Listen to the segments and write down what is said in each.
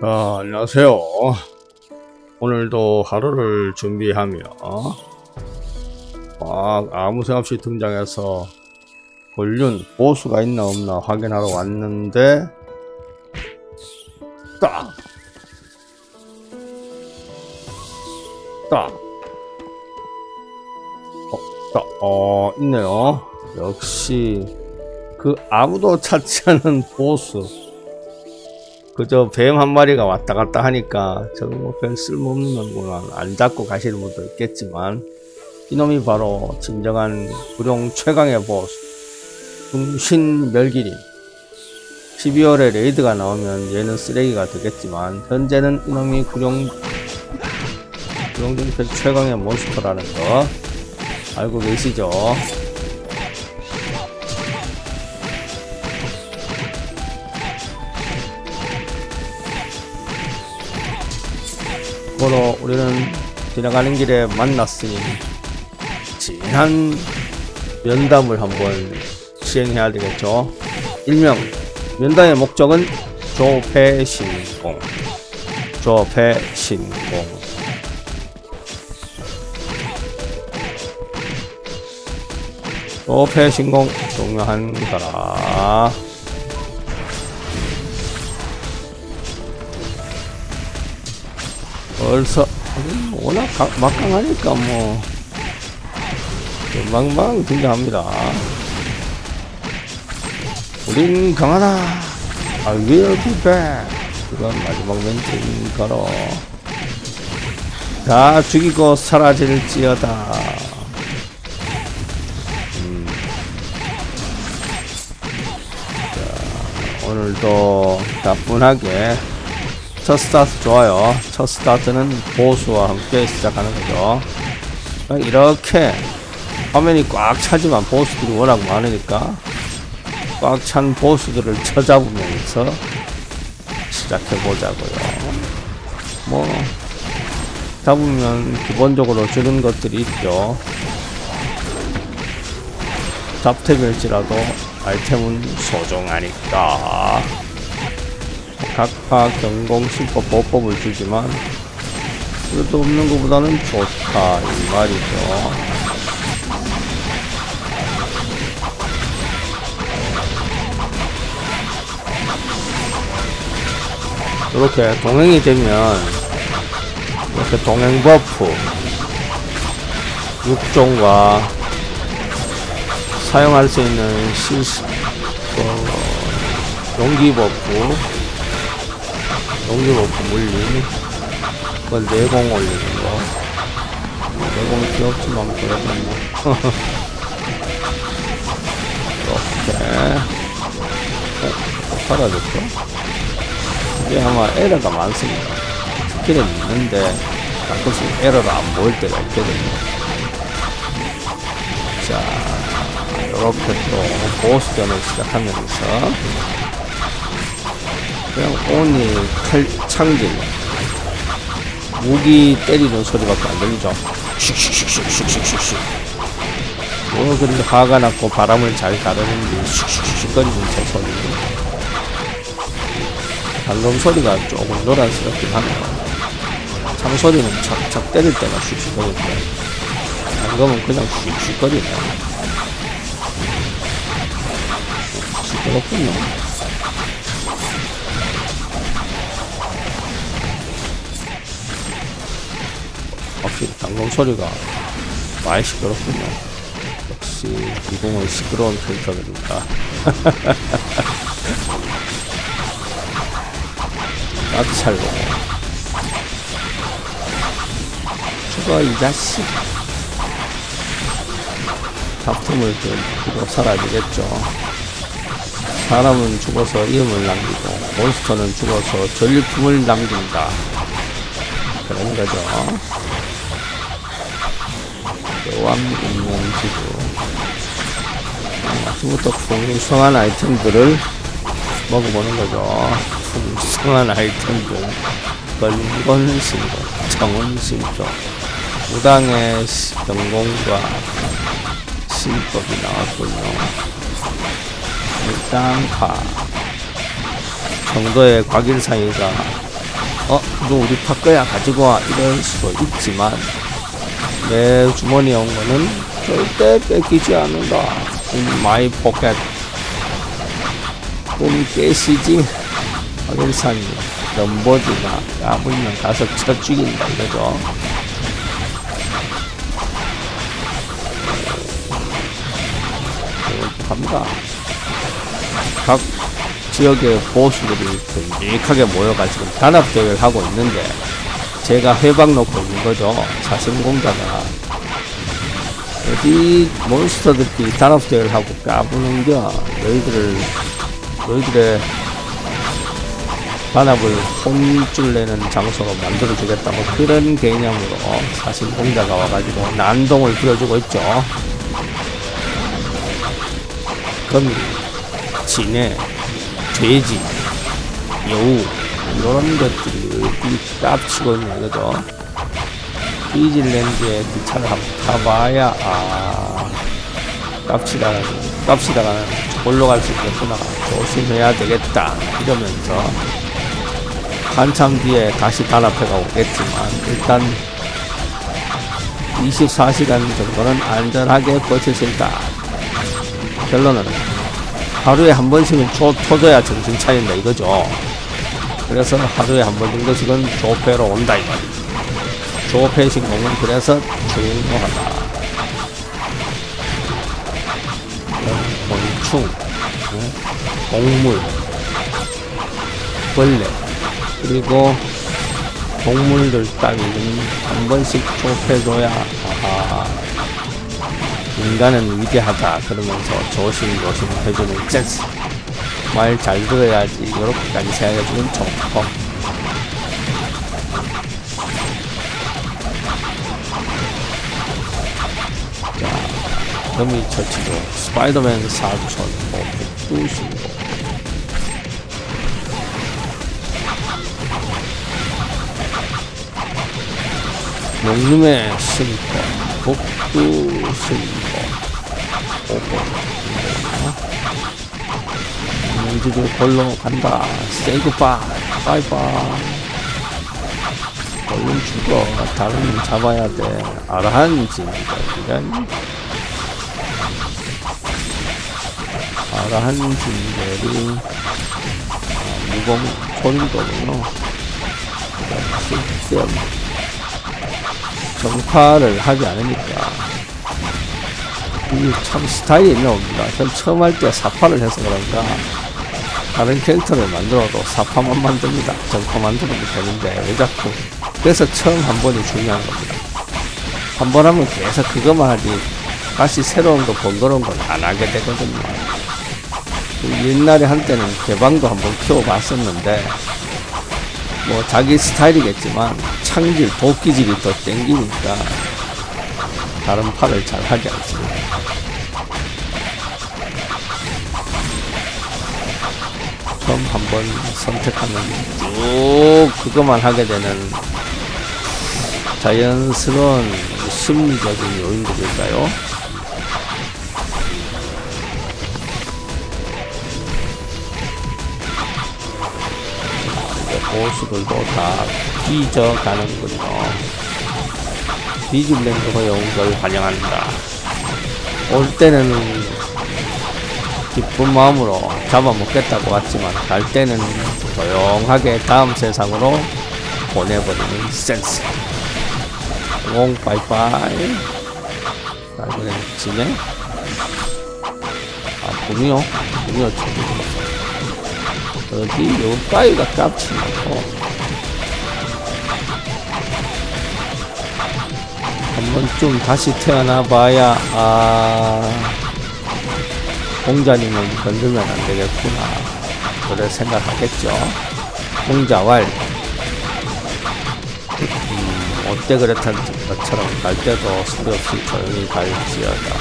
안녕하세요. 오늘도 하루를 준비하며 아무 생각 없이 등장해서 권륜 보수가 있나 없나 확인하러 왔는데 딱 있네요. 역시 그 아무도 찾지 않은 보수, 그저 뱀 한 마리가 왔다 갔다 하니까 저거 뭐 별 쓸모없는 거구나 안 잡고 가시는 분도 있겠지만, 이놈이 바로 진정한 구룡 최강의 보스 중신멸기림. 12월에 레이드가 나오면 얘는 쓰레기가 되겠지만 현재는 이놈이 구룡 최강의 몬스터라는 거 알고 계시죠? 그로 우리는 지나가는 길에 만났으니 진한 면담을 한번 시행해야 되겠죠. 일명 면담의 목적은 조폐신공. 조폐신공 중요한 거라. 벌써 워낙 막강하니까 뭐 금방금방 등장합니다. 우린 강하다. I will be back. 그건 마지막 멘트인가로. 다 죽이고 사라질지어다. 자, 오늘도 가뿐하게 첫 스타트 좋아요. 첫 스타트는 보수와 함께 시작하는 거죠. 이렇게 화면이 꽉 차지만 보스들이 워낙 많으니까 꽉 찬 보스들을 쳐잡으면서 시작해 보자고요. 뭐 잡으면 기본적으로 주는 것들이 있죠. 잡템일지라도 아이템은 소중하니까 각파 경공 신법 보법을 주지만 그래도 없는 것보다는 좋다 이 말이죠. 이렇게 동행이 되면 이렇게 동행 버프 6종과 사용할 수 있는 용기 버프 물림, 그건 내공 올리는 거. 내공이 귀엽지만 그래도 뭐 이렇게 사라졌죠? 이게 아마 에러가 많습니다. 스킬은 있는데 가끔씩 에러가 안 보일 때가 있거든요. 자, 이렇게 또 보스전을 시작하면서 그냥 온리 창질 무기 때리는 소리밖에 안 들리죠. 슉슉슉슉슉슉슉. 뭐 그렇게 화가 났고 바람을 잘 가르는지 슉슉슉 거리는 저 소리. 방금 소리가 조금 노란스럽긴 하네요. 참 소리는 착착 때릴 때가 슉슉 거리는데 방금은 그냥 슉슉 거리네요. 시끄럽군요. 확실히 방금 소리가 많이 시끄럽군요. 역시 이공은 시끄러운 캐릭터입니다. 나도 잘 보고 죽어 이 자식. 작품을 들고 사라지겠죠. 사람은 죽어서 이름을 남기고 몬스터는 죽어서 전리품을 남긴다. 그런 거죠. 여왕인공지구. 아침부터 풍성한 아이템들을 먹어보는 거죠. 풍성한 아이템들. 걸건신고, 정원신조, 무당의 전공과 신법이 나왔군요. 일단 정도의 곽일상이가 이거 우리 파거야 가지고 와 이럴 수도 있지만 내 주머니에 온 거는 절대 뺏기지 않는다. In my pocket. 꿈이 깨시지? 박일산이 넘버디나 까불면 가서 쳐 죽인다 이거죠. 갑니다. 각 지역의 보수들이 듬직하게 모여가지고 단합대회를 하고 있는데 제가 회방 놓고 있는 거죠. 사슴공자가 어디 몬스터들끼리 단합대회를 하고 까부는겨. 너희들의 단합을 혼쭐 내는 장소로 만들어주겠다 뭐 그런 개념으로 사슴공자가 와가지고 난동을 부려주고 있죠. 거미, 진해, 돼지, 여우 이런 것들이 깝치고 있는 거죠. 디즈니랜드에 그 차를 한번 타봐야 깝치다가는 저걸로 갈 수 있겠구나. 조심해야 되겠다 이러면서 한참 뒤에 다시 단합회가 오겠지만 일단 24시간 정도는 안전하게 버틸 수 있다. 결론은 하루에 한 번씩은 터져야 정신 차린다 이거죠. 그래서 하루에 한 번 정도씩은 조폐로 온다 이 말이죠. 조폐 신공은 그래서 중요하다. 곤충, 동물, 벌레 그리고 동물들 따위는 한 번씩 조폐줘야 인간은 위대하다 그러면서 조심조심 해주는 센스. 말 잘 들어야지 이렇게까지 생각해주면 좋고. 자, 거미 처치도 스파이더맨 사주선 복두신고 용림의 신고 복두신고 문지도 걸로 간다. Say goodbye. Bye bye. 얼른 죽어. 다른 잡아야 돼. 아라한진이다. 이런 아라한진들이 무공 소리거든요. 실제 정파를 하지 않으니까 이게 참 스타일이 있나 봅니다. 전 처음 할 때 사파를 해서 그런가 다른 캐릭터를 만들어도 사파만 만듭니다. 정파 만들어도 되는데 왜 자꾸. 그래서 처음 한 번이 중요한 겁니다. 한 번 하면 계속 그것만 하지 다시 새로운 거 번거로운 건 안 하게 되거든요. 옛날에 한때는 개방도 한번 키워봤었는데 뭐 자기 스타일이겠지만 창질 도끼질이 더 땡기니까 다른 팔을 잘 하지 않습니다. 처음 한번 선택하면 쭉 그것만 하게 되는 자연스러운 심리적인 요인들일까요? 보수들도 다 뒤져가는군요. 디즈니랜드가 온 걸 환영한다. 올 때는 기쁜 마음으로 잡아먹겠다고 왔지만 갈 때는 조용하게 다음 세상으로 보내버리는 센스. 옹 빠이빠이. 이번엔 지네? 구미호 어디 요 빠이가 깝치고 한 번쯤 다시 태어나봐야 공자님을 건들면 안 되겠구나 그래 생각하겠죠. 공자왈 어때 그랬던 것처럼 갈 때도 소리 없이 조용히 갈지어다.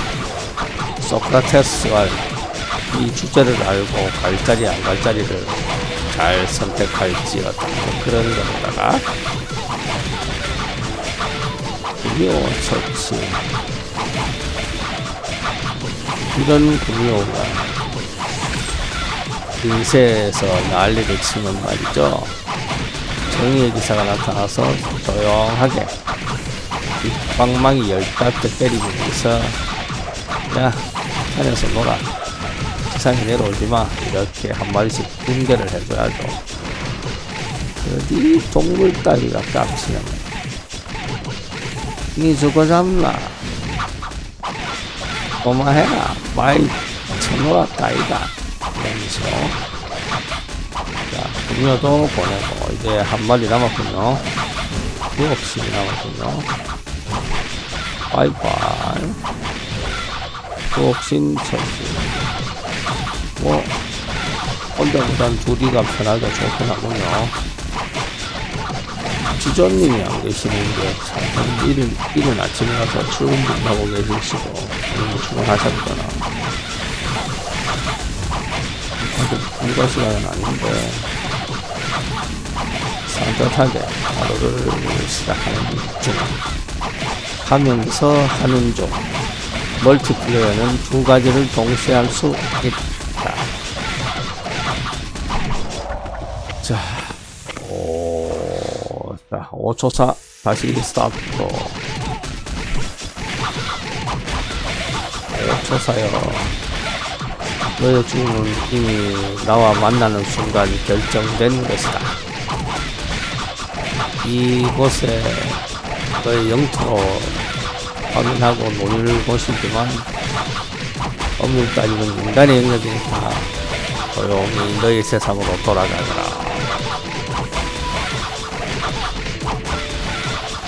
소크라테스가 이 주제를 알고 갈 자리 안 갈 자리를 잘 선택할지어다. 그런 거다가 구미호 처치 이런 구미호가 인쇄에서 난리를 치면 말이죠. 정의의 기사가 나타나서 조용하게 빵망이 15개 때리면서 야 산에서 놀아, 지상에 내려오지마, 이렇게 한 마디씩 분개를 해줘야죠. 어디 동물 따위가 깝치냐, 니 저거 잡나, 고마해라, 많이 쳐놀았다 이가, 이러면서 자 분녀도 보내고 이제 한 마리 남았군요. 9억씩이 남았군요. 바이바이. 9억신 철수. 뭐 혼자보단 둘이가 편하게 좋긴 하군요. 지존님이 안 계시는데 참 이른 아침에 가서 출근하고 계시고 출근하셨구나. 아직 불가 시간은 아닌데 산뜻하게 하루를 시작하는 중, 하면서 하는 중. 멀티플레이어는 두 가지를 동시에 할 수 있다. 자, 5초사 다시 스타트. 5초사요. 너의 죽음은 이미 나와 만나는 순간 결정된 것이다. 이곳에 너의 영토로 확인하고 논의를 보시지만 엄밀 따지면 인간의 영역이니까 조용히 너의 세상으로 돌아가거라.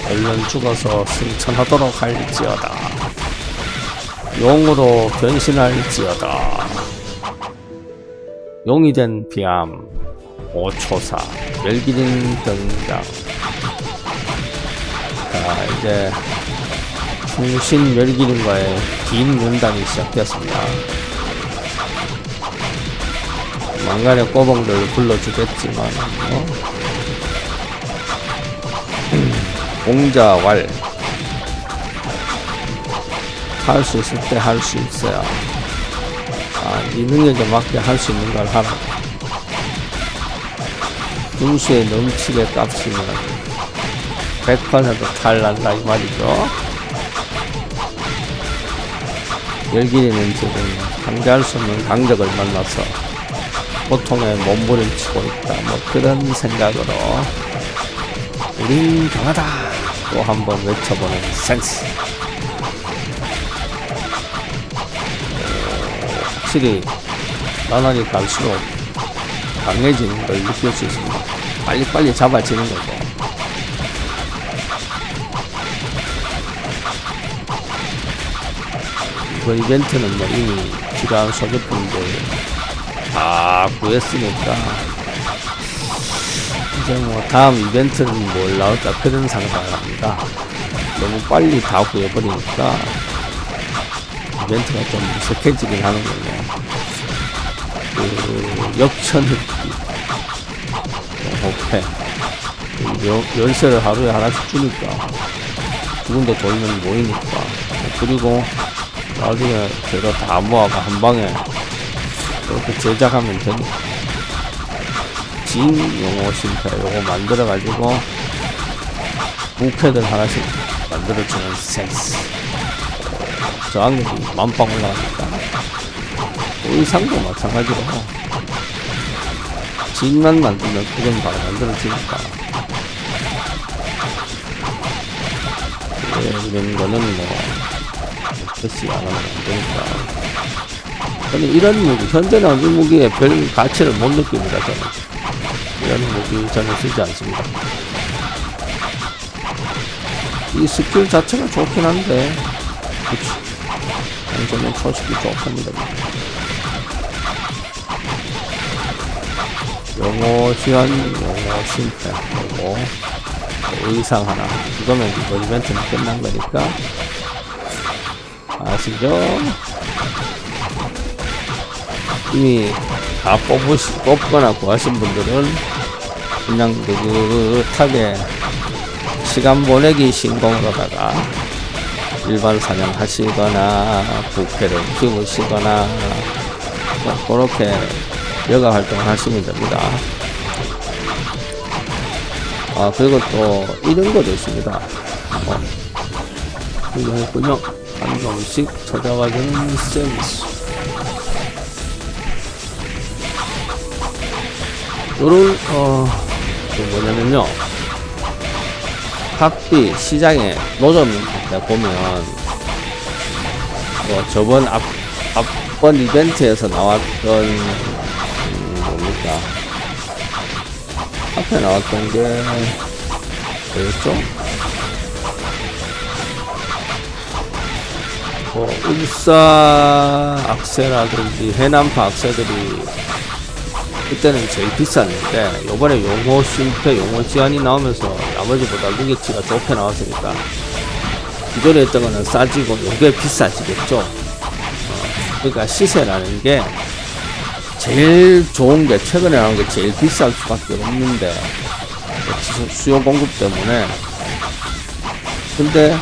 얼른 죽어서 승천하도록 할지어다. 용으로 변신할지어다. 용이 된 비암 5초사 멜기린 등장. 자, 이제 충신 멜기린과의 긴 연단이 시작되었습니다. 망간의 꼬봉들 불러주겠지만 공자왈 할 수 있을 때 할 수 있어야, 네 능력에 맞게 할 수 있는 걸 하라. 분수에 넘치게 깝치면 100% 탈난다 이 말이죠. 멜기린은 지금 상대할 수 없는 강적을 만나서 고통에 몸부림치고 있다, 뭐 그런 생각으로 우린 강하다 또 한번 외쳐보는 센스. 확실히 나날이 갈수록 강해지는 걸 느낄 수 있습니다. 빨리빨리 잡아지는 거죠. 이번 이벤트는 뭐 이미 필요한 소지품들 다 구했으니까 이제 뭐 다음 이벤트는 뭘 나올까 그런 상상을 합니다. 너무 빨리 다 구해버리니까 이벤트가 좀 무색해지긴 하는군요. 그 역천흑기 호패 열쇠를 하루에 하나씩 주니까 두 군데 돌면 모이니까, 그리고 나중에 제가 다 모아가 한 방에 그렇게 제작하면 되니까 진 용어 심패 요거 만들어 가지고 부캐들 하나씩 만들어주는 센스. 저항력이 만방 올라가니까 의상도 마찬가지로 진만 만들면 그건 바로 만들어지니까 이런 거는 뭐 뜻이 안 하면 안 되니까. 근데 이런 무기, 현재는 이 무기에 별 가치를 못 느낍니다. 저는 이런 무기 저는 쓰지 않습니다. 이 스킬 자체가 좋긴 한데, 그치, 저는 초식이 좋습니다. 영어 시간, 영어 심패, 그리고 의상 하나. 이거면 이거 이벤트는 끝난 거니까. 아시죠? 이미 다 뽑거나 구하신 분들은 그냥 느긋하게 시간 보내기 신공으로다가 일반 사냥 하시거나 부캐를 키우시거나 뭐 그렇게 여가 활동을 하시면 됩니다. 그리고 또 이런 것도 있습니다. 그냥 한 점씩 찾아가주는 센스. 요런 뭐냐면요, 핫비 시장에 노점 보면 저번 앞번 이벤트에서 나왔던 뭡니까, 앞에 나왔던 게 뭐였죠? 울사 악세라든지 해남파 악세들이 그때는 제일 비쌌는데, 요번에 용호 실패, 용호 지안이 나오면서 나머지보다 무게치가 좋게 나왔으니까 기존에 했던 거는 싸지고 요게 비싸지겠죠. 그러니까 시세라는 게 제일 좋은 게, 최근에 나온 게 제일 비쌀 수밖에 없는데, 수요 공급 때문에. 근데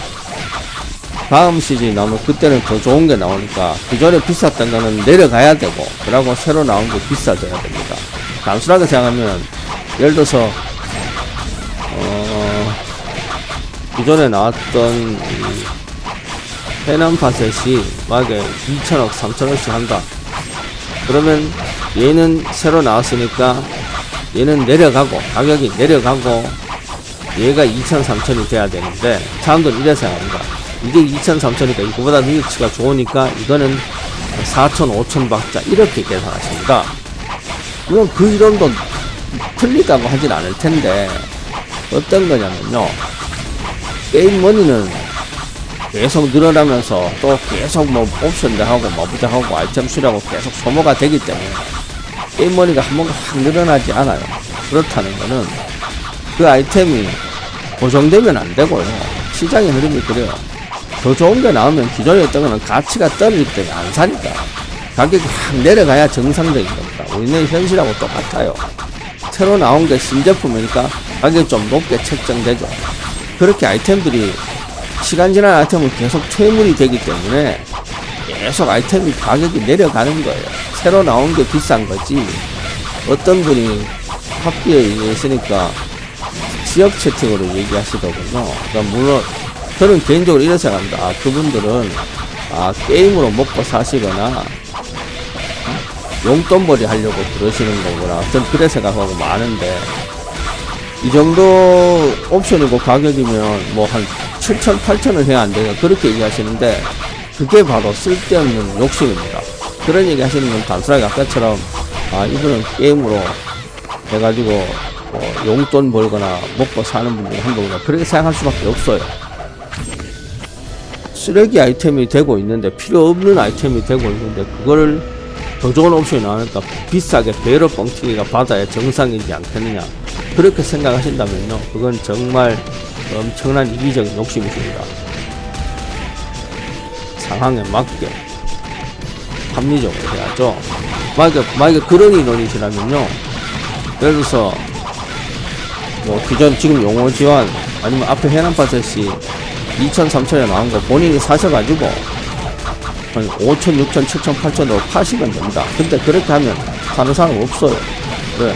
다음 시즌이 나오면 그때는 더 좋은 게 나오니까 기존에 비쌌던 거는 내려가야 되고, 그러고 새로 나온 게 비싸져야 됩니다. 단순하게 생각하면, 예를 들어서 기존에 나왔던 해남 파셋이 만약에 2천억 3천억씩 한다 그러면 얘는 새로 나왔으니까 얘는 내려가고, 가격이 내려가고 얘가 2천 3천이 돼야 되는데, 사람들은 이래 생각합니다. 이게 2천 3천이니까 이거보다 능력치가 좋으니까 이거는 4천 5천 박자, 이렇게 계산하십니다. 물론 그 이론도 틀리다고 하진 않을 텐데, 어떤 거냐면요, 게임 머니는 계속 늘어나면서 또 계속 뭐 옵션도 하고 마부도 하고 아이템 수리하고 계속 소모가 되기 때문에 게임 머니가 한 번가 확 늘어나지 않아요. 그렇다는 거는 그 아이템이 고정되면 안 되고요, 시장의 흐름이 그래요. 더 좋은 게 나오면 기존에 있던 거는 가치가 떨어지기 때문에 안 사니까 가격이 확 내려가야 정상적인 겁니다. 우리는 현실하고 똑같아요. 새로 나온 게 신제품이니까 가격이 좀 높게 책정되죠. 그렇게 아이템들이 시간 지난 아이템은 계속 퇴물이 되기 때문에 계속 아이템이 가격이 내려가는 거예요. 새로 나온 게 비싼 거지. 어떤 분이 핫비에 있으니까 지역 채팅으로 얘기하시더군요. 그러니까 물론 저는 개인적으로 이렇게 생각합니다. 그분들은 게임으로 먹고 사시거나 용돈벌이 하려고 그러시는 거구나, 전 그래 생각하고 많은데, 이 정도 옵션이고 가격이면 뭐 한 7천 8천은 해야 안 돼요, 그렇게 얘기하시는데, 그게 바로 쓸데없는 욕심입니다. 그런 얘기 하시는 건 단순하게 아까처럼 이분은 게임으로 해가지고 뭐 용돈 벌거나 먹고 사는 분들이 한 거구나, 그렇게 생각할 수밖에 없어요. 쓰레기 아이템이 되고 있는데, 필요 없는 아이템이 되고 있는데, 그걸 더 좋은 옵션이 나오니까 비싸게 배로 뻥튀기가 받아야 정상이지 않겠느냐, 그렇게 생각하신다면요, 그건 정말 엄청난 이기적인 욕심이십니다. 상황에 맞게 합리적으로 해야죠. 만약에 그런 인원이시라면요, 예를 들어서 뭐 기존 지금 용호 지원 아니면 앞에 해남파셋이 2천 3천에 나온 거 본인이 사셔가지고 한 5천 6천 7천 8천으로 파시면 됩니다. 근데 그렇게 하면 사는 사람 없어요. 왜?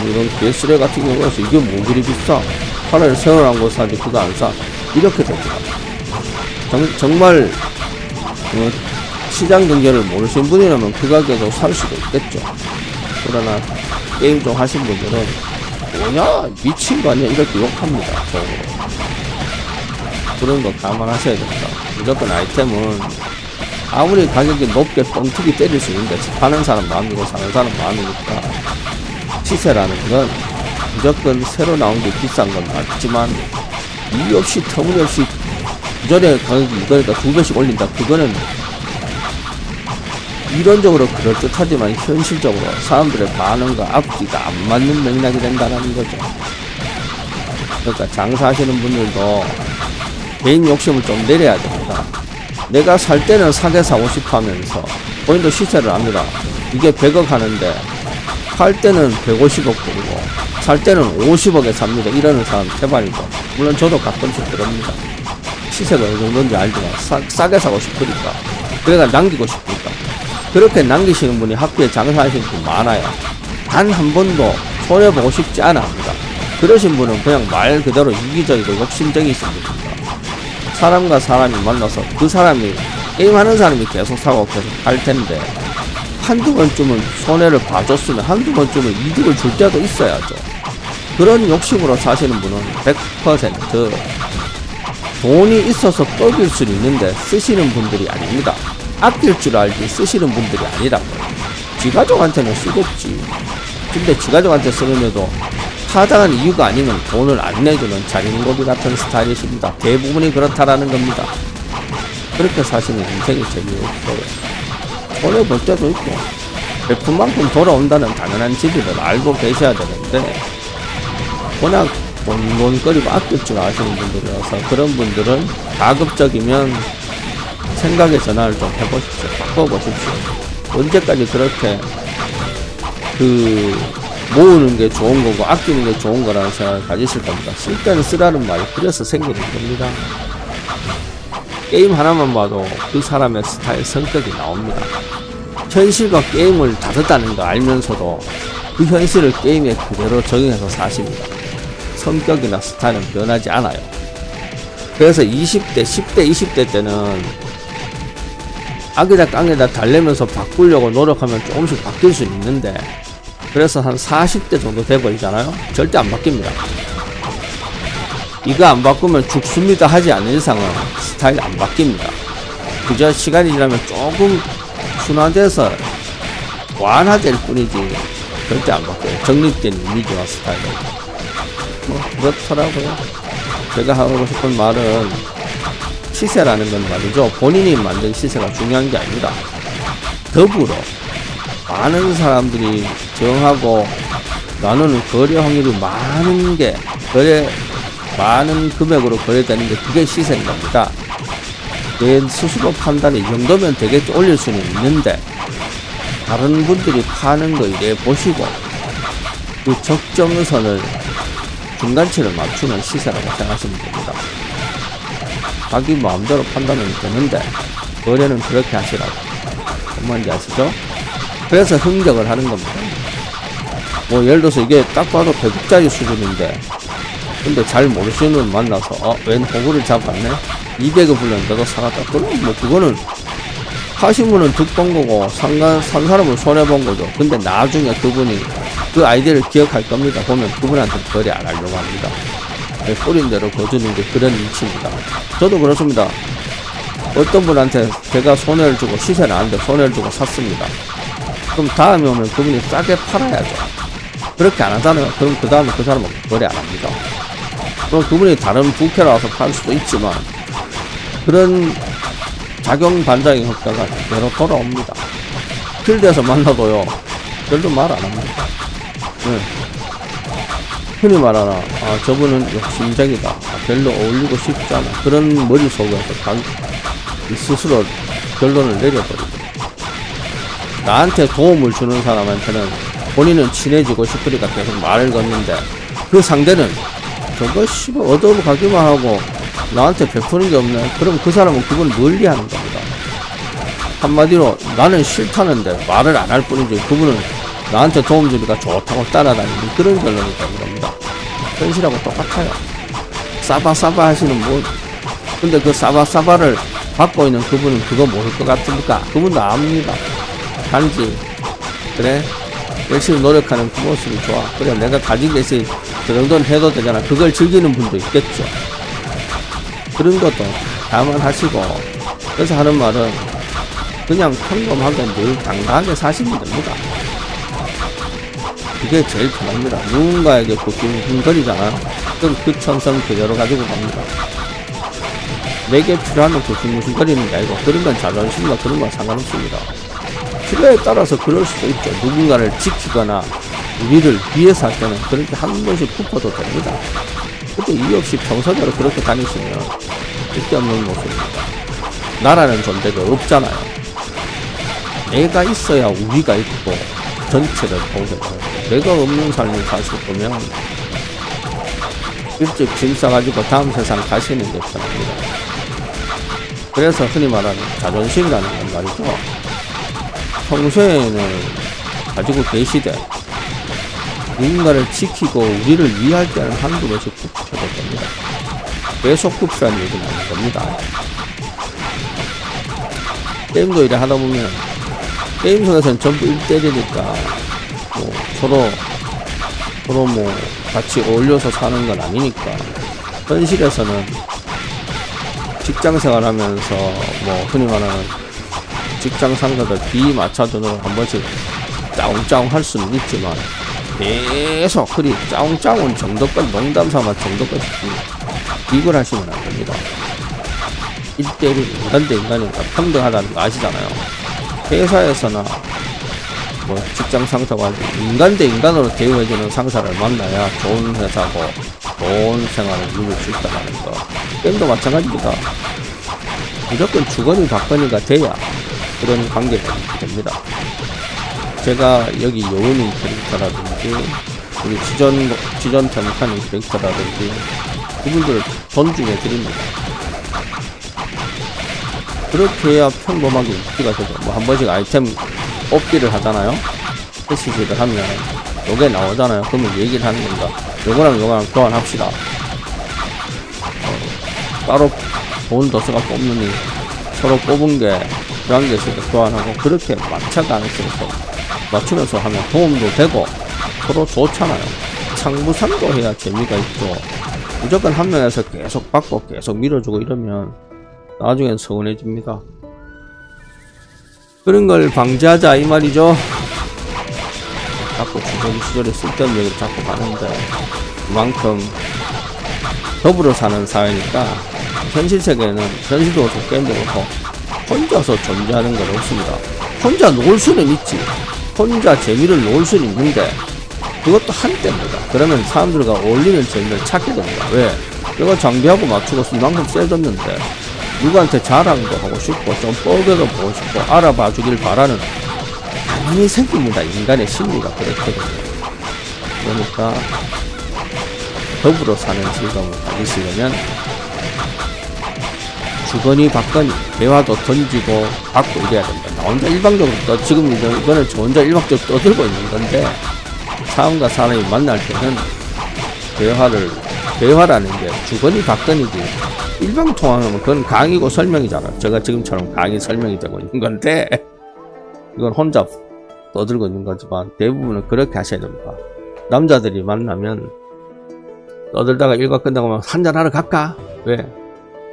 이런 개쓰레 같은 경우에서 이게 뭐 그리 비싸? 차라리 새로 나온 거 사지 그거 안 사. 이렇게 됩니다. 정말 시장 경제를 모르신 분이라면 그 가격으로 살 수도 있겠죠. 그러나 게임 좀 하신 분들은 뭐냐 미친 거 아니야 이렇게 욕합니다. 그런 거 감안하셔야 됩니다. 무조건 아이템은 아무리 가격이 높게 뻥튀기 때릴 수 있는데 파는 사람 마음이고 사는 사람 마음이니까, 시세라는 건 무조건 새로 나온 게 비싼 건 맞지만 이유 없이 터무니없이 기존의 가격이 이거니까 2배씩 올린다, 그거는 이론적으로 그럴듯하지만 현실적으로 사람들의 반응과 앞뒤가 안 맞는 맥락이 된다는 거죠. 그러니까 장사하시는 분들도 개인 욕심을 좀 내려야 됩니다. 내가 살 때는 사게 사고 싶어 하면서 본인도 시세를 압니다. 이게 100억 하는데 팔 때는 150억 들고 살 때는 50억에 삽니다. 이러는 사람 태반이죠. 물론 저도 가끔씩 그럽니다. 시세가 어느 정도인지 알지만 싸게 사고 싶으니까, 그래가 남기고 싶으니까. 그렇게 남기시는 분이 학교에 장사하시는 분 많아요. 단 한 번도 손해보고 싶지 않아 합니다. 그러신 분은 그냥 말 그대로 이기적이고 욕심적이신 분입니다. 사람과 사람이 만나서 그 사람이 게임하는 사람이 계속 사고 계속 할 텐데 한두 번쯤은 손해를 봐줬으면 한두 번쯤은 이득을 줄 때도 있어야죠. 그런 욕심으로 사시는 분은 100% 돈이 있어서 뻑일 수는 있는데 쓰시는 분들이 아닙니다. 아낄 줄 알지 쓰시는 분들이 아니라고요. 지가족한테는 쓰겠지. 근데 지가족한테 쓰는데도 타당한 이유가 아니면 돈을 안 내주는 자린고비 같은 스타일이십니다. 대부분이 그렇다라는 겁니다. 그렇게 사시는 인생이 재미없어요. 손해볼 때도 있고 베푼 만큼 돌아온다는 당연한 진리를 알고 계셔야 되는데 워낙 돈거리고 아낄 줄 아시는 분들이라서 그런 분들은 가급적이면 생각의 전환을 좀 해보십시오. 바꿔보십시오. 언제까지 그렇게 모으는 게 좋은 거고 아끼는 게 좋은 거라는 생각을 가지실 겁니다. 쓸 때는 쓰라는 말이 그래서 생기는 겁니다. 게임 하나만 봐도 그 사람의 스타일, 성격이 나옵니다. 현실과 게임을 다르다는 거 알면서도 그 현실을 게임에 그대로 적용해서 사십니다. 성격이나 스타일은 변하지 않아요. 그래서 20대, 10대, 20대 때는 악에다 깡에다 달래면서 바꾸려고 노력하면 조금씩 바뀔 수 있는데 그래서 한 40대 정도 돼버리잖아요. 절대 안 바뀝니다. 이거 안 바꾸면 죽습니다 하지 않는 이상은 스타일 안 바뀝니다. 그저 시간이 지나면 조금 순화돼서 완화될 뿐이지 절대 안 바뀌어요. 정립된 이미지와 스타일은. 뭐 그렇더라고요. 제가 하고 싶은 말은 시세라는 건 말이죠. 본인이 만든 시세가 중요한 게 아니라 더불어 많은 사람들이 정하고 나누는 거래 확률이 많은 금액으로 거래되는 게 그게 시세인 겁니다. 내 스스로 판단이 이 정도면 되겠지 올릴 수는 있는데 다른 분들이 파는 거 이래 보시고 그 적정선을 중간치를 맞추는 시세라고 생각하시면 됩니다. 자기 마음대로 판단은 되는데 거래는 그렇게 하시라고. 뭔 말인지 아시죠? 그래서 흥정을 하는 겁니다. 뭐 예를 들어서 이게 딱 봐도 100억짜리 수준인데 근데 잘 모르시는 분 만나서 웬 호구를 잡았네? 200을 불렀는데도 사갔다. 그럼 뭐 그거는 하신 분은 득본 거고 산 사람은 손해본 거죠. 근데 나중에 그분이 그 아이디어를 기억할 겁니다. 보면 그분한테 거래 안 하려고 합니다. 뿌린 대로 거두는 게 그런 이치입니다. 저도 그렇습니다. 어떤 분한테 제가 손해를 주고 시세는 아는데 손해를 주고 샀습니다. 그럼 다음에 오면 그분이 싸게 팔아야죠. 그렇게 안 하잖아요. 그럼 그 다음에 그 사람은 거래 안 합니다. 그럼 그분이 다른 부캐로 와서 팔 수도 있지만 그런 작용 반작용 효과가 그대로 돌아옵니다. 필드에서 만나도요 별로 말 안 합니다. 네. 흔히 말하나 저분은 욕심쟁이다, 별로 어울리고 싶지 않아, 그런 머릿속에서 스스로 결론을 내려버리고 나한테 도움을 주는 사람한테는 본인은 친해지고 싶으니까 계속 말을 걷는데 그 상대는 저거 씨발 얻어가기만 하고 나한테 베푸는 게 없네. 그럼 그 사람은 그걸 멀리 하는 겁니다. 한마디로 나는 싫다는데 말을 안 할 뿐이지 그분은 나한테 도움 주니까 좋다고 따라다니는 그런 결론이 되는 겁니다. 현실하고 똑같아요. 싸바싸바 하시는 분, 근데 그 싸바싸바를 받고 있는 그분은 그거 모를 것 같습니까? 그분도 압니다. 단지 그래 열심히 노력하는 그 모습이 좋아, 그래 내가 가진 게 있으니 그 정도는 해도 되잖아, 그걸 즐기는 분도 있겠죠. 그런 것도 감안하시고, 그래서 하는 말은 그냥 평범하게 늘 당당하게 사시면 됩니다. 그게 제일 편합니다. 누군가에게 굿징거리잖아. 그럼 그 천성 그대로 가지고 갑니다. 내게 필요하면 굿징거리는 게 아니고 그런 건 자존심과 그런 건 상관없습니다. 필요에 따라서 그럴 수도 있죠. 누군가를 지키거나 우리를 위해서 할 때는 그렇게 한 번씩 굽어도 됩니다. 그때 이유 없이 평소대로 그렇게 다니시면 쓸데없는 모습입니다. 나라는 존재가 없잖아요. 내가 있어야 우리가 있고 전체를 보게 돼요. 내가 없는 삶을 사실 거면 일찍 짐 싸가지고 다음 세상 가시는 게 편합니다. 그래서 흔히 말하는 자존심이라는 건 말이죠. 평소에는 가지고 계시되 누군가를 지키고 우리를 위할 때는 한두 번씩 굽혀도 됩니다. 계속 굽히라는 얘기는 아닌 겁니다. 게임도 이래 하다 보면 게임 속에서는 전부 1대1이니까 뭐 서로 뭐 같이 어울려서 사는 건 아니니까 현실에서는 직장생활 하면서 뭐 흔히 말하는 직장 상사들 비마차전으로 한 번씩 짜웅짜웅 할 수는 있지만 계속 그리 짜웅짜웅은 정도껏 농담삼아 정도껏 비굴하시면 안 됩니다. 1대1 인간 대 인간이니까 평등하다는 거 아시잖아요. 회사에서나 뭐 직장 상사가 인간 대 인간으로 대우해주는 상사를 만나야 좋은 회사고 좋은 생활을 누릴 수 있다는 거. 게임도 마찬가지입니다. 무조건 주거니 받거니가 돼야 그런 관계가 됩니다. 제가 여기 여운인 캐릭터라든지 우리 지전 평판인 캐릭터라든지 그분들을 존중해 드립니다. 그렇게 해야 평범하게 유지가 되죠. 뭐 한 번씩 아이템 뽑기를 하잖아요. 패시지를 하면 요게 나오잖아요. 그러면 얘기를 하는 겁니다. 요거랑 교환합시다. 따로 돈 더 써가 뽑느니 서로 뽑은 게 필요한 게 있으니까 교환하고 그렇게 마차가 안 있어서 맞추면서 하면 도움도 되고 서로 좋잖아요. 상부상도 해야 재미가 있죠. 무조건 한 명에서 계속 받고 계속 밀어주고 이러면 나중엔 서운해집니다. 그런 걸 방지하자 이 말이죠. 자꾸 주전 시절에 쓸데없는 얘기를 자꾸 하는데 그만큼 더불어 사는 사회니까 현실 세계는 현실도 그렇고 게임도 그렇고 혼자서 존재하는 건 없습니다. 혼자 놀 수는 있지. 혼자 재미를 놓을 수는 있는데 그것도 한때입니다. 그러면 사람들과 어울리는 재미를 찾게 됩니다. 왜? 내가 장비하고 맞추고 이만큼 세졌는데 누구한테 자랑도 하고 싶고 좀 뻐겨도 보고 싶고 알아봐 주길 바라는 당연히 생깁니다. 인간의 심리가 그렇거든요. 그러니까 더불어 사는 즐거움을 가지시려면 주거니 받거니 대화도 던지고 받고 이래야 된다. 나 혼자 일방적으로 지금 이거는 저 혼자 일방적으로 떠들고 있는 건데 사람과 사람이 만날 때는 대화라는 게 주거니 받거니지 일방 통화하면 그건 강의고 설명이잖아. 제가 지금처럼 강의 설명이 되고 있는 건데 이건 혼자 떠들고 있는 거지만 대부분은 그렇게 하셔야 됩니다. 남자들이 만나면 떠들다가 일과 끝나고 한잔하러 갈까? 왜?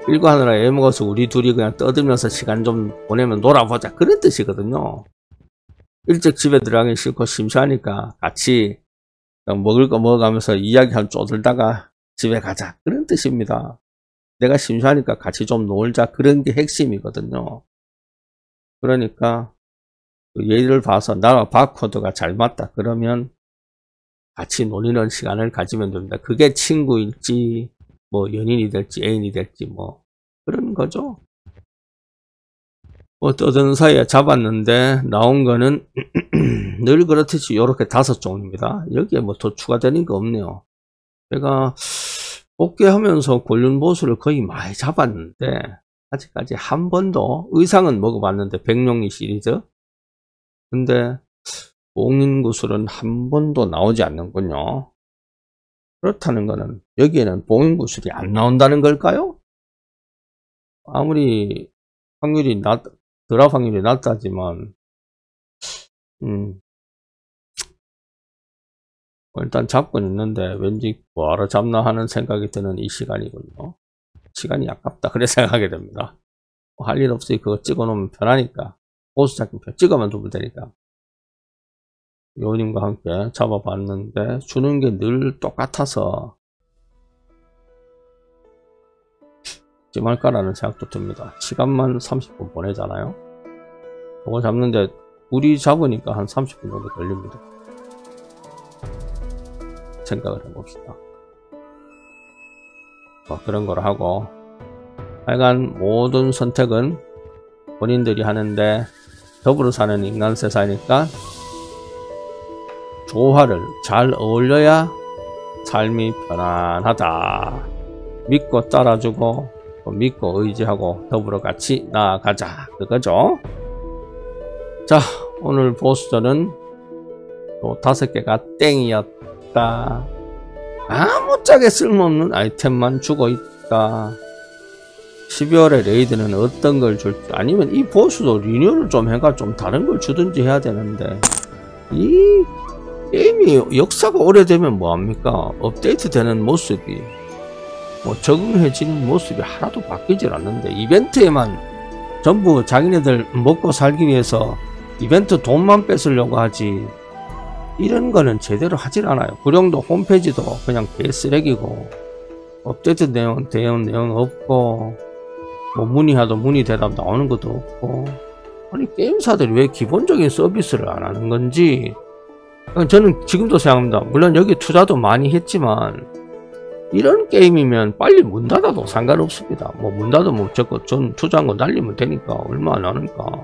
일과 하느라 애먹어서 우리 둘이 그냥 떠들면서 시간 좀 보내면 놀아보자 그런 뜻이거든요. 일찍 집에 들어가기 싫고 심심하니까 같이 먹을 거 먹어가면서 이야기 한 쪼들다가 집에 가자 그런 뜻입니다. 내가 심심하니까 같이 좀 놀자 그런 게 핵심이거든요. 그러니까 예를 봐서 나와 바코드가 잘 맞다 그러면 같이 놀리는 시간을 가지면 됩니다. 그게 친구일지 뭐 연인이 될지 애인이 될지 뭐 그런 거죠. 뭐 떠드는 사이에 잡았는데 나온 거는 늘 그렇듯이 이렇게 5종입니다. 여기에 뭐 더 추가되는 거 없네요. 제가 복귀하면서 골륜 보수를 거의 많이 잡았는데 아직까지 한 번도 의상은 먹어봤는데 백룡이 시리즈 근데 봉인구슬은 한 번도 나오지 않는군요. 그렇다는 거는 여기에는 봉인구슬이 안 나온다는 걸까요? 아무리 확률이 드랍 확률이 낮다지만 일단 잡고는 있는데 왠지 뭐하러 잡나 하는 생각이 드는 이 시간이군요. 시간이 아깝다 그래 생각하게 됩니다. 할 일 없이 그거 찍어 놓으면 편하니까 보스 잡기 찍으면 두면 되니까 요님과 함께 잡아봤는데 주는 게 늘 똑같아서 찜할까라는 생각도 듭니다. 시간만 30분 보내잖아요. 그거 잡는데 우리 잡으니까 한 30분 정도 걸립니다. 생각을 해봅시다. 뭐 그런 걸 하고 하여간 모든 선택은 본인들이 하는데 더불어 사는 인간 세상이니까 조화를 잘 어울려야 삶이 편안하다. 믿고 따라주고 믿고 의지하고 더불어 같이 나아가자 그거죠. 자 오늘 보스전은 또 5개가 땡이었다. 있다. 아무짝에 쓸모없는 아이템만 주고 있다. 12월에 레이드는 어떤 걸 줄지, 아니면 이 보스도 리뉴얼을 좀 해가 좀 다른 걸 주든지 해야 되는데, 이 게임이 역사가 오래되면 뭐합니까? 업데이트 되는 모습이, 뭐 적응해지는 모습이 하나도 바뀌질 않는데, 이벤트에만 전부 자기네들 먹고 살기 위해서 이벤트 돈만 뺏으려고 하지, 이런 거는 제대로 하질 않아요. 구령도 홈페이지도 그냥 개쓰레기고, 업데이트 내용 없고, 뭐 문의해도 문의 대답 나오는 것도 없고. 아니, 게임사들이 왜 기본적인 서비스를 안 하는 건지 저는 지금도 생각합니다. 물론 여기 투자도 많이 했지만 이런 게임이면 빨리 문 닫아도 상관없습니다. 뭐 문 닫으면 전 투자한 거 날리면 되니까 얼마 안 하니까.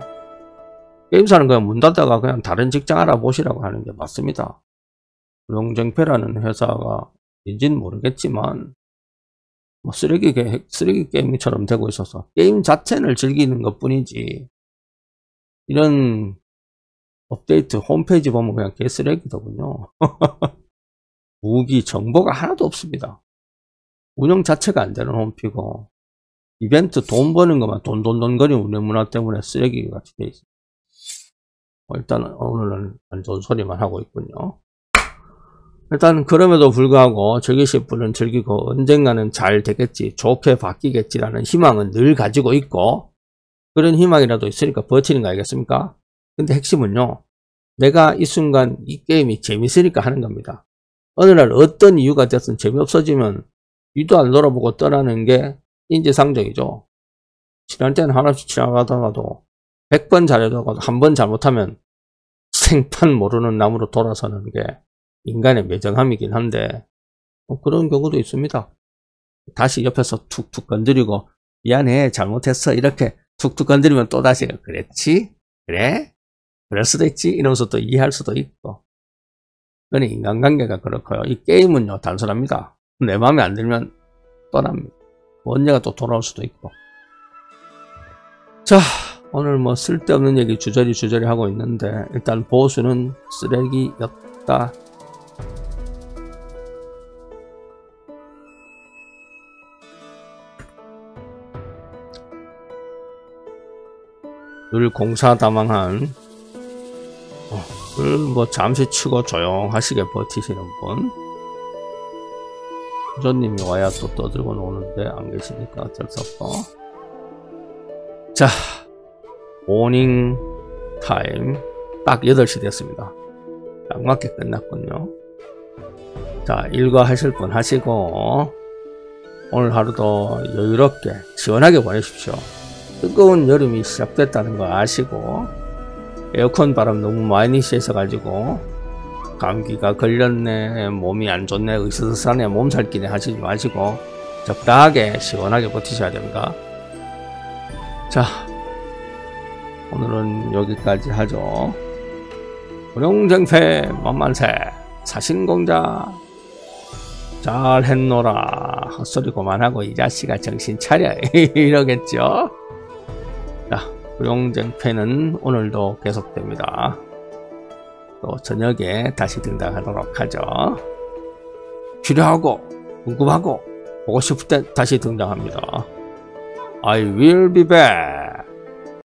게임사는 그냥 문 닫다가 그냥 다른 직장 알아보시라고 하는 게 맞습니다. 구령쟁패라는 회사가 인지는 모르겠지만 뭐 쓰레기 게임처럼 되고 있어서 게임 자체를 즐기는 것 뿐이지, 이런 업데이트 홈페이지 보면 그냥 개쓰레기더군요. 무기 정보가 하나도 없습니다. 운영 자체가 안 되는 홈피고, 이벤트 돈 버는 것만 돈거리는 운영 문화 때문에 쓰레기 같이 돼 있습니다. 일단 오늘은 안 좋은 소리만 하고 있군요. 일단 그럼에도 불구하고 즐기실 분은 즐기고 언젠가는 잘 되겠지, 좋게 바뀌겠지라는 희망은 늘 가지고 있고, 그런 희망이라도 있으니까 버티는 거 아니겠습니까? 근데 핵심은요, 내가 이 순간 이 게임이 재밌으니까 하는 겁니다. 어느 날 어떤 이유가 됐든 재미없어지면 뒤도 안 돌아보고 떠나는 게 인지상정이죠. 지난 때는 하나씩 지나가다가도 100번 잘해도 한 번 잘못하면 생판 모르는 나무로 돌아서는 게 인간의 매정함이긴 한데, 그런 경우도 있습니다. 다시 옆에서 툭툭 건드리고 미안해 잘못했어 이렇게 툭툭 건드리면 또다시 그랬지? 그래? 그럴 수도 있지? 이러면서 또 이해할 수도 있고. 그건 인간관계가 그렇고요. 이 게임은요 단순합니다. 내 마음에 안 들면 떠납니다. 언제가 또 돌아올 수도 있고. 자, 오늘 뭐 쓸데없는 얘기 주저리 하고 있는데, 일단 보수는 쓰레기였다. 늘 공사다망한, 뭐 잠시 치고 조용하시게 버티시는 분, 후조님이 와야 또 떠들고 노는데 안 계시니까 어쩔 수 없고. 자, 모닝 타임 딱 8시 됐습니다. 딱 맞게 끝났군요. 자, 일과 하실 분 하시고 오늘 하루도 여유롭게 시원하게 보내십시오. 뜨거운 여름이 시작됐다는 거 아시고, 에어컨 바람 너무 많이 쐬서 가지고 감기가 걸렸네, 몸이 안 좋네, 의스스하네, 몸살기네 하시지 마시고 적당하게 시원하게 버티셔야 됩니다. 자, 오늘은 여기까지 하죠. 구령쟁패 만만세, 사신공자 잘 했노라, 헛소리 그만하고 이 자식아 정신 차려 이러겠죠. 자, 구령쟁패는 오늘도 계속됩니다. 또 저녁에 다시 등장하도록 하죠. 필요하고 궁금하고 보고 싶을 때 다시 등장합니다. I will be back.